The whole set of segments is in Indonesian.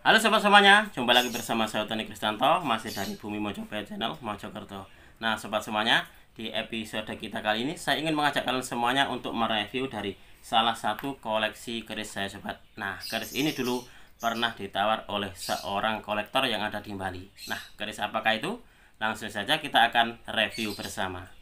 Halo sobat semuanya, jumpa lagi bersama saya Tony Kristanto, masih dari Bumi Mojopahit Channel Mojokerto. Nah sobat semuanya, di episode kita kali ini saya ingin mengajak kalian semuanya untuk mereview dari salah satu koleksi keris saya sobat. Nah keris ini dulu pernah ditawar oleh seorang kolektor yang ada di Bali. Nah keris apakah itu? Langsung saja kita akan review bersama.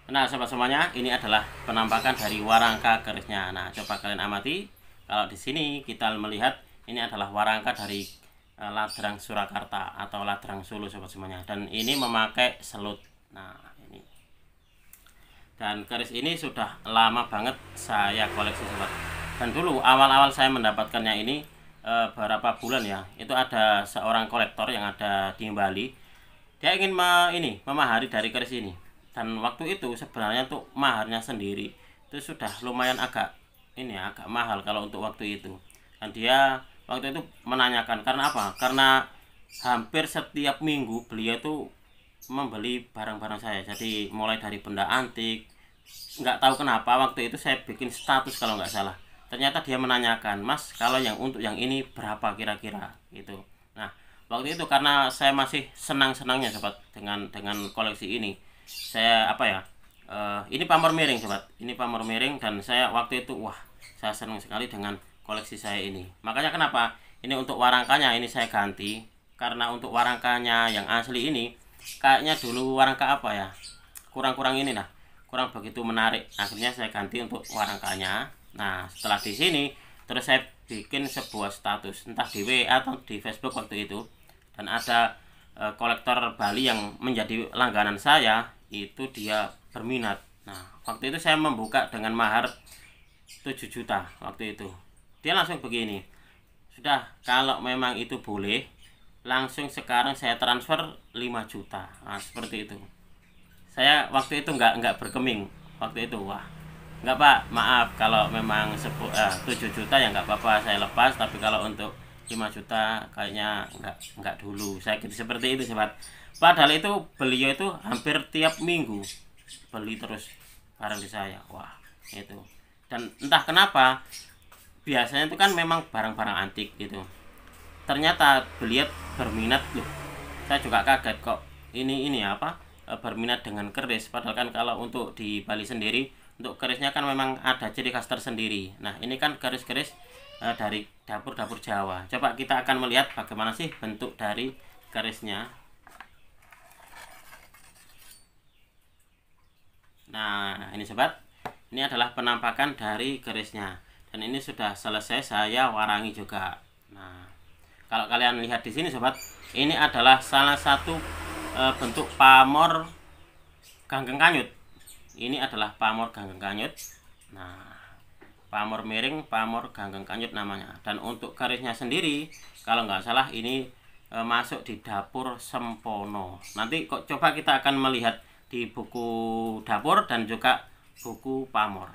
Nah sobat semuanya, ini adalah penampakan dari warangka kerisnya. Nah coba kalian amati, kalau di sini kita melihat ini adalah warangka dari Ladrang Surakarta atau Ladrang Solo sobat semuanya, dan ini memakai selut. Nah ini, dan keris ini sudah lama banget saya koleksi sobat, dan dulu awal-awal saya mendapatkannya ini beberapa bulan ya, itu ada seorang kolektor yang ada di Bali. Dia ingin memahari dari keris ini, dan waktu itu sebenarnya untuk maharnya sendiri itu sudah lumayan agak mahal kalau untuk waktu itu. Dan dia waktu itu menanyakan karena apa? Karena hampir setiap minggu beliau itu membeli barang-barang saya. Jadi mulai dari benda antik, nggak tahu kenapa waktu itu saya bikin status kalau nggak salah. Ternyata dia menanyakan, "Mas, kalau yang untuk yang ini berapa kira-kira?" gitu. Nah, waktu itu karena saya masih senang-senangnya sobat dengan koleksi ini. Saya ini pamor miring sobat, ini pamor miring, dan saya waktu itu saya senang sekali dengan koleksi saya ini. Makanya kenapa ini untuk warangkanya ini saya ganti, karena untuk warangkanya yang asli ini kayaknya dulu warangka kurang begitu menarik. Akhirnya saya ganti untuk warangkanya. Nah setelah di sini terus saya bikin sebuah status entah di WA atau di Facebook waktu itu, dan ada kolektor Bali yang menjadi langganan saya, itu dia berminat. Nah waktu itu saya membuka dengan mahar 7 juta waktu itu. Dia langsung begini, "Sudah, kalau memang itu boleh, langsung sekarang saya transfer 5 juta." Nah seperti itu. Saya waktu itu nggak berkeming waktu itu. Nggak pak, maaf, kalau memang 7 juta ya nggak apa-apa saya lepas, tapi kalau untuk 5 juta kayaknya nggak dulu. Saya gitu seperti itu sobat. Padahal itu beliau itu hampir tiap minggu beli terus barang di saya. Itu. Dan entah kenapa biasanya itu kan memang barang-barang antik gitu. Ternyata beliau berminat loh. Saya juga kaget kok berminat dengan keris. Padahal kan kalau untuk di Bali sendiri untuk kerisnya kan memang ada ciri khas tersendiri. Nah ini kan keris-keris dari dapur-dapur Jawa. Coba kita akan melihat bagaimana sih bentuk dari kerisnya. Nah ini sobat, ini adalah penampakan dari kerisnya, dan ini sudah selesai saya warangi juga. Nah kalau kalian lihat di sini sobat, ini adalah salah satu bentuk pamor ganggeng kanyut. Ini adalah pamor ganggeng kanyut. Nah pamor miring, pamor ganggeng kanyut namanya. Dan untuk kerisnya sendiri kalau nggak salah ini masuk di dapur Sempono. Nanti coba kita akan melihat di buku dapur dan juga buku pamor.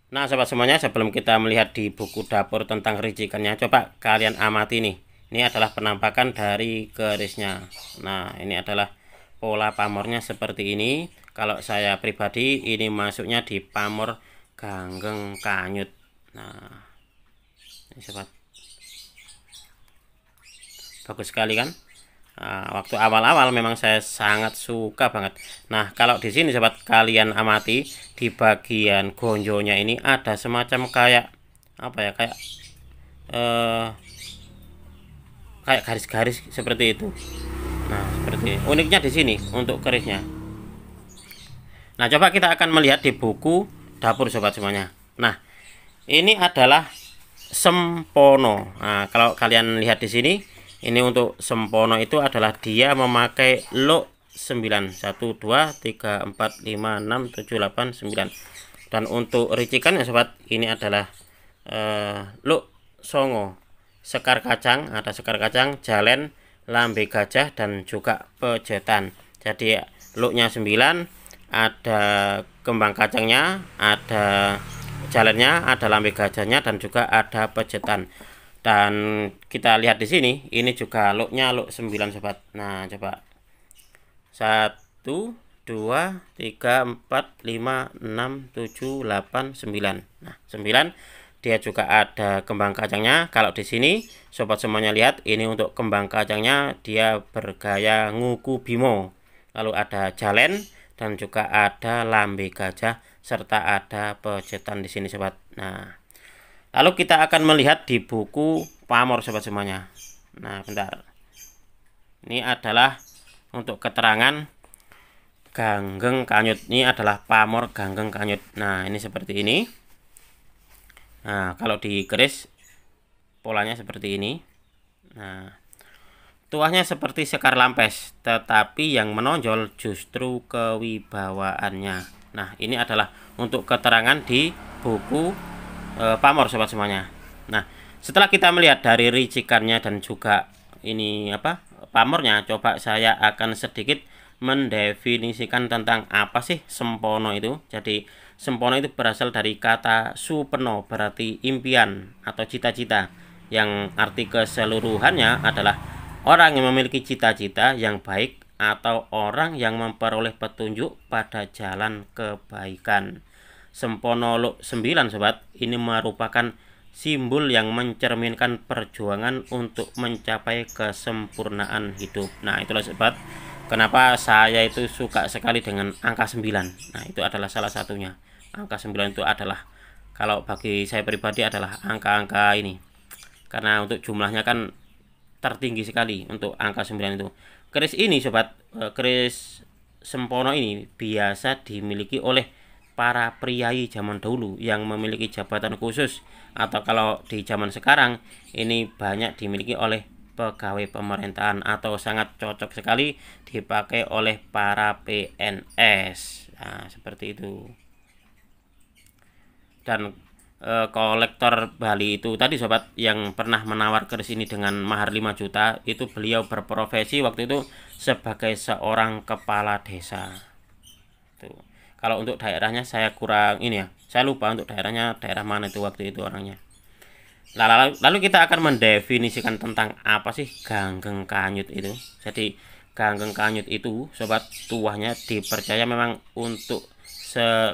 Nah sobat semuanya, sebelum kita melihat di buku dapur tentang ricikannya, coba kalian amati nih. Ini adalah penampakan dari kerisnya. Nah ini adalah pola pamornya seperti ini. Kalau saya pribadi ini masuknya di pamor ganggeng kanyut. Nah ini sobat, bagus sekali kan. Nah, waktu awal-awal memang saya sangat suka banget. Nah kalau di sini sobat kalian amati, di bagian gonjonya ini ada semacam kayak kayak garis-garis seperti itu. Nah seperti uniknya di sini untuk kerisnya. Nah coba kita akan melihat di buku dapur sobat semuanya. Nah ini adalah Sempono. Nah kalau kalian lihat di sini, ini untuk Sempono itu adalah dia memakai luk 9, 1, 2, 3, 4, 5, 6, 7, 8, 9. Dan untuk ricikan ya sobat, ini adalah luk songo, sekar kacang, ada sekar kacang, jalen, lambe gajah, dan juga pejetan. Jadi luknya 9, ada kembang kacangnya, ada jalannya, ada lambe gajahnya, dan juga ada pejetan. Dan kita lihat di sini, ini juga looknya look 9 sobat. Nah, coba 1, 2, 3, 4, 5, 6, 7, 8, 9. Nah, 9 dia juga ada kembang kacangnya. Kalau di sini sobat semuanya lihat, ini untuk kembang kacangnya dia bergaya nguku bimo. Lalu ada jalen dan juga ada lambe gajah serta ada pejetan di sini sobat. Nah, lalu kita akan melihat di buku pamor sobat semuanya. Nah, bentar. Ini adalah untuk keterangan Ganggeng Kanyut. Ini adalah pamor Ganggeng Kanyut. Nah, ini seperti ini. Nah, kalau digaris polanya seperti ini. Nah, tuahnya seperti Sekar Lampes, tetapi yang menonjol justru kewibawaannya. Nah, ini adalah untuk keterangan di buku pamor sobat semuanya. Nah, setelah kita melihat dari ricikannya dan juga ini pamornya, coba saya akan sedikit mendefinisikan tentang apa sih sempono itu. Jadi sempono itu berasal dari kata supeno, berarti impian atau cita-cita, yang arti keseluruhannya adalah orang yang memiliki cita-cita yang baik atau orang yang memperoleh petunjuk pada jalan kebaikan. Sempono look 9 sobat, ini merupakan simbol yang mencerminkan perjuangan untuk mencapai kesempurnaan hidup. Nah, itulah sobat, kenapa saya itu suka sekali dengan angka 9. Nah, itu adalah salah satunya. Angka 9 itu adalah, kalau bagi saya pribadi, adalah angka-angka ini. Karena untuk jumlahnya kan tertinggi sekali untuk angka 9 itu. Keris ini sobat, keris sempono ini biasa dimiliki oleh para priai zaman dahulu yang memiliki jabatan khusus, atau kalau di zaman sekarang ini banyak dimiliki oleh pegawai pemerintahan, atau sangat cocok sekali dipakai oleh para PNS. Nah, seperti itu. Dan kolektor Bali itu tadi sobat, yang pernah menawar keris ini dengan mahar 5 juta, itu beliau berprofesi waktu itu sebagai seorang kepala desa. Tuh. Kalau untuk daerahnya saya kurang ini ya, saya lupa untuk daerahnya daerah mana itu waktu itu orangnya. Lalu kita akan mendefinisikan tentang apa sih Ganggeng Kanyut itu. Jadi Ganggeng Kanyut itu sobat, tuahnya dipercaya memang untuk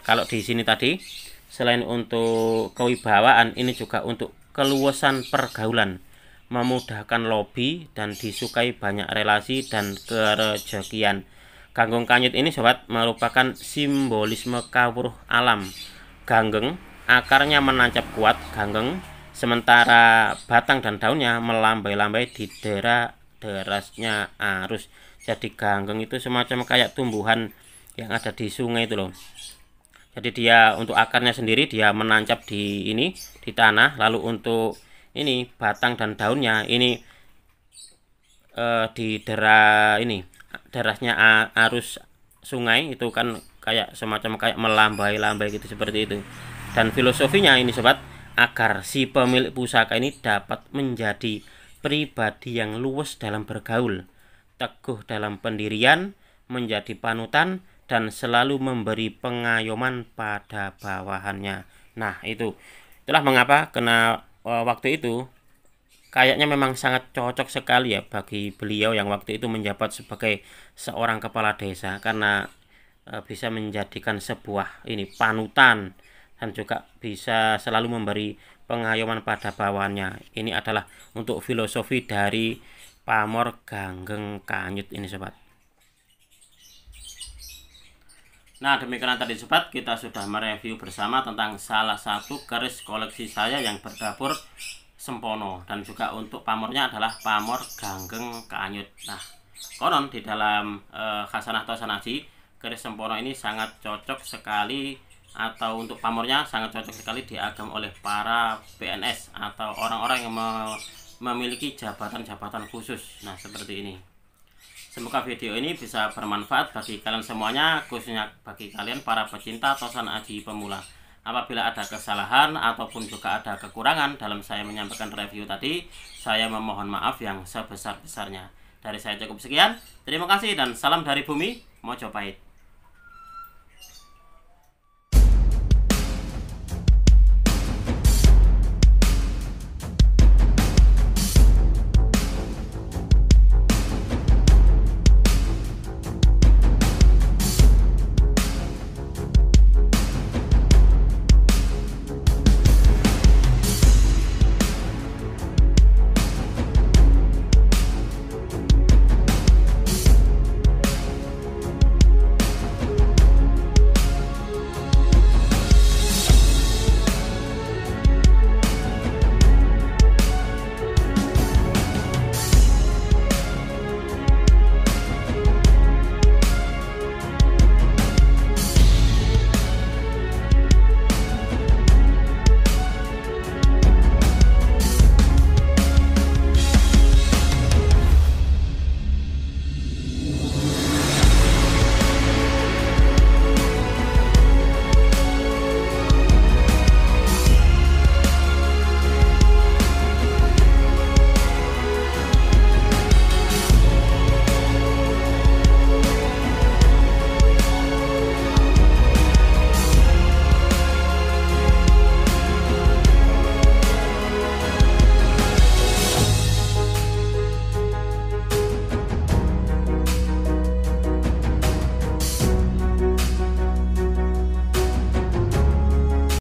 kalau di sini tadi selain untuk kewibawaan, ini juga untuk keluasan pergaulan, memudahkan lobby, dan disukai banyak relasi dan kerejekian. Ganggeng Kanyut ini sobat merupakan simbolisme kawruh alam. Ganggeng akarnya menancap kuat, ganggeng, sementara batang dan daunnya melambai-lambai di derasnya arus. Jadi ganggeng itu semacam kayak tumbuhan yang ada di sungai itu loh. Jadi dia untuk akarnya sendiri dia menancap di ini, di tanah. Lalu untuk ini batang dan daunnya ini di derasnya arus sungai itu kan kayak semacam kayak melambai-lambai gitu, seperti itu. Dan filosofinya ini sobat, agar si pemilik pusaka ini dapat menjadi pribadi yang luwes dalam bergaul, teguh dalam pendirian, menjadi panutan, dan selalu memberi pengayoman pada bawahannya. Nah, itulah mengapa waktu itu kayaknya memang sangat cocok sekali ya bagi beliau yang waktu itu menjabat sebagai seorang kepala desa, karena bisa menjadikan sebuah ini panutan dan juga bisa selalu memberi pengayoman pada bawahannya. Ini adalah untuk filosofi dari pamor Ganggeng Kanyut ini sobat. Nah, demikian tadi sobat, kita sudah mereview bersama tentang salah satu keris koleksi saya yang berdapur sempono, dan juga untuk pamornya adalah pamor Ganggeng Kanyut. Nah, konon di dalam khasanah atau sanaji, keris sempono ini sangat cocok sekali, atau untuk pamornya sangat cocok sekali diagam oleh para PNS atau orang-orang yang memiliki jabatan-jabatan khusus. Nah, seperti ini. Semoga video ini bisa bermanfaat bagi kalian semuanya, khususnya bagi kalian para pecinta tosan aji pemula. Apabila ada kesalahan ataupun juga ada kekurangan dalam saya menyampaikan review tadi, saya memohon maaf yang sebesar-besarnya. Dari saya cukup sekian, terima kasih dan salam dari bumi Mojopahit.